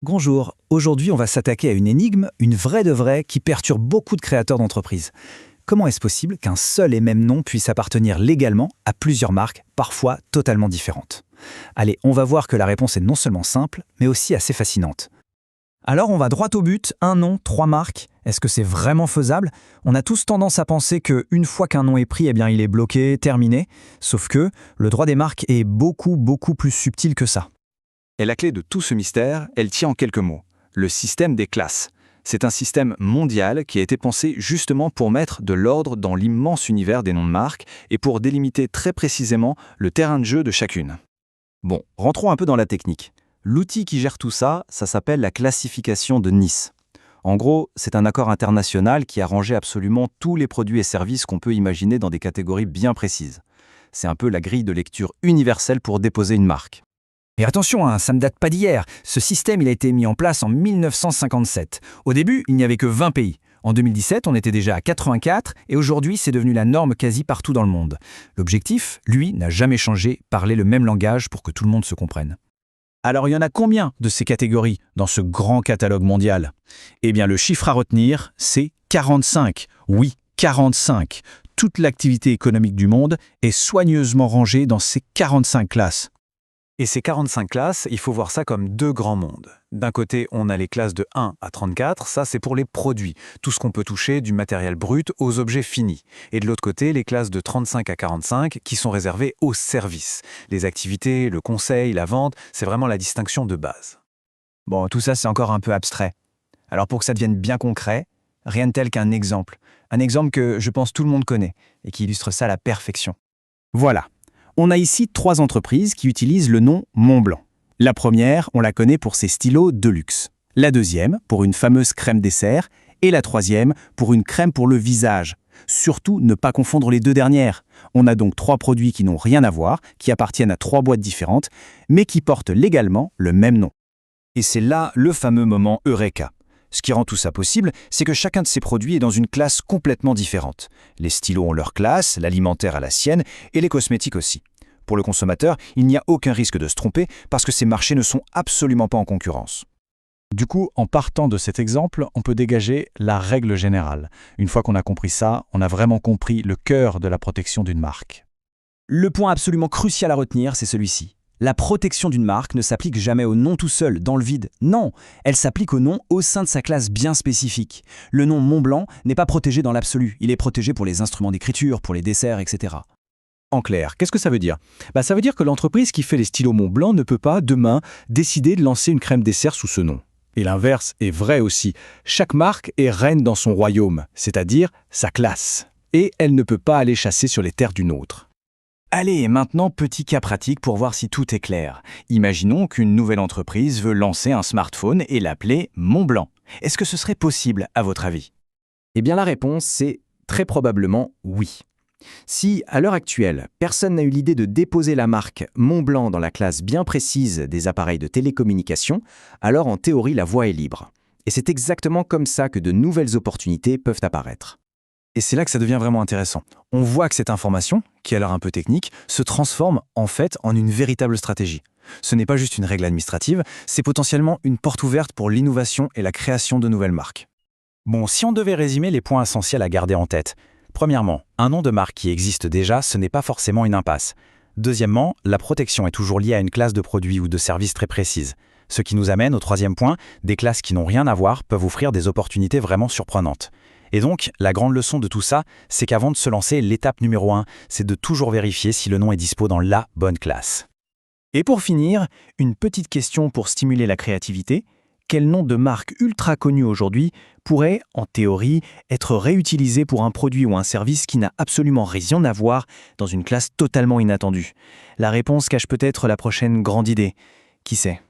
Bonjour, aujourd'hui on va s'attaquer à une énigme, une vraie de vraie, qui perturbe beaucoup de créateurs d'entreprises. Comment est-ce possible qu'un seul et même nom puisse appartenir légalement à plusieurs marques, parfois totalement différentes? Allez, on va voir que la réponse est non seulement simple, mais aussi assez fascinante. Alors on va droit au but, un nom, trois marques. Est-ce que c'est vraiment faisable? On a tous tendance à penser qu'une fois qu'un nom est pris, eh bien il est bloqué, terminé. Sauf que le droit des marques est beaucoup plus subtil que ça. Et la clé de tout ce mystère, elle tient en quelques mots. Le système des classes. C'est un système mondial qui a été pensé justement pour mettre de l'ordre dans l'immense univers des noms de marques et pour délimiter très précisément le terrain de jeu de chacune. Bon, rentrons un peu dans la technique. L'outil qui gère tout ça, ça s'appelle la classification de Nice. En gros, c'est un accord international qui a rangé absolument tous les produits et services qu'on peut imaginer dans des catégories bien précises. C'est un peu la grille de lecture universelle pour déposer une marque. Et attention, ça ne date pas d'hier. Ce système il a été mis en place en 1957. Au début, il n'y avait que 20 pays. En 2017, on était déjà à 84 et aujourd'hui, c'est devenu la norme quasi partout dans le monde. L'objectif, lui, n'a jamais changé, parler le même langage pour que tout le monde se comprenne. Alors il y en a combien de ces catégories dans ce grand catalogue mondial? Eh bien le chiffre à retenir, c'est 45. Oui, 45. Toute l'activité économique du monde est soigneusement rangée dans ces 45 classes. Et ces 45 classes, il faut voir ça comme deux grands mondes. D'un côté, on a les classes de 1 à 34, ça c'est pour les produits, tout ce qu'on peut toucher du matériel brut aux objets finis. Et de l'autre côté, les classes de 35 à 45 qui sont réservées aux services. Les activités, le conseil, la vente, c'est vraiment la distinction de base. Bon, tout ça c'est encore un peu abstrait. Alors pour que ça devienne bien concret, rien de tel qu'un exemple. Un exemple que je pense tout le monde connaît et qui illustre ça à la perfection. Voilà. On a ici trois entreprises qui utilisent le nom Montblanc. La première, on la connaît pour ses stylos de luxe. La deuxième, pour une fameuse crème dessert. Et la troisième, pour une crème pour le visage. Surtout, ne pas confondre les deux dernières. On a donc trois produits qui n'ont rien à voir, qui appartiennent à trois boîtes différentes, mais qui portent légalement le même nom. Et c'est là le fameux moment Eureka. Ce qui rend tout ça possible, c'est que chacun de ces produits est dans une classe complètement différente. Les stylos ont leur classe, l'alimentaire a la sienne, et les cosmétiques aussi. Pour le consommateur, il n'y a aucun risque de se tromper parce que ces marchés ne sont absolument pas en concurrence. Du coup, en partant de cet exemple, on peut dégager la règle générale. Une fois qu'on a compris ça, on a vraiment compris le cœur de la protection d'une marque. Le point absolument crucial à retenir, c'est celui-ci. La protection d'une marque ne s'applique jamais au nom tout seul, dans le vide. Non, elle s'applique au nom au sein de sa classe bien spécifique. Le nom Montblanc n'est pas protégé dans l'absolu. Il est protégé pour les instruments d'écriture, pour les desserts, etc. En clair, qu'est-ce que ça veut dire? Ça veut dire que l'entreprise qui fait les stylos Montblanc ne peut pas, demain, décider de lancer une crème dessert sous ce nom. Et l'inverse est vrai aussi. Chaque marque est reine dans son royaume, c'est-à-dire sa classe. Et elle ne peut pas aller chasser sur les terres d'une autre. Allez, maintenant, petit cas pratique pour voir si tout est clair. Imaginons qu'une nouvelle entreprise veut lancer un smartphone et l'appeler Montblanc. Est-ce que ce serait possible, à votre avis? Eh bien, la réponse, c'est très probablement oui. Si, à l'heure actuelle, personne n'a eu l'idée de déposer la marque Montblanc dans la classe bien précise des appareils de télécommunication, alors en théorie, la voie est libre. Et c'est exactement comme ça que de nouvelles opportunités peuvent apparaître. Et c'est là que ça devient vraiment intéressant. On voit que cette information, qui a l'air un peu technique, se transforme en fait en une véritable stratégie. Ce n'est pas juste une règle administrative, c'est potentiellement une porte ouverte pour l'innovation et la création de nouvelles marques. Bon, si on devait résumer les points essentiels à garder en tête. Premièrement, un nom de marque qui existe déjà, ce n'est pas forcément une impasse. Deuxièmement, la protection est toujours liée à une classe de produits ou de services très précise. Ce qui nous amène au troisième point, des classes qui n'ont rien à voir peuvent offrir des opportunités vraiment surprenantes. Et donc, la grande leçon de tout ça, c'est qu'avant de se lancer, l'étape numéro 1, c'est de toujours vérifier si le nom est dispo dans la bonne classe. Et pour finir, une petite question pour stimuler la créativité. Quel nom de marque ultra connu aujourd'hui pourrait, en théorie, être réutilisé pour un produit ou un service qui n'a absolument rien à voir dans une classe totalement inattendue? La réponse cache peut-être la prochaine grande idée. Qui sait?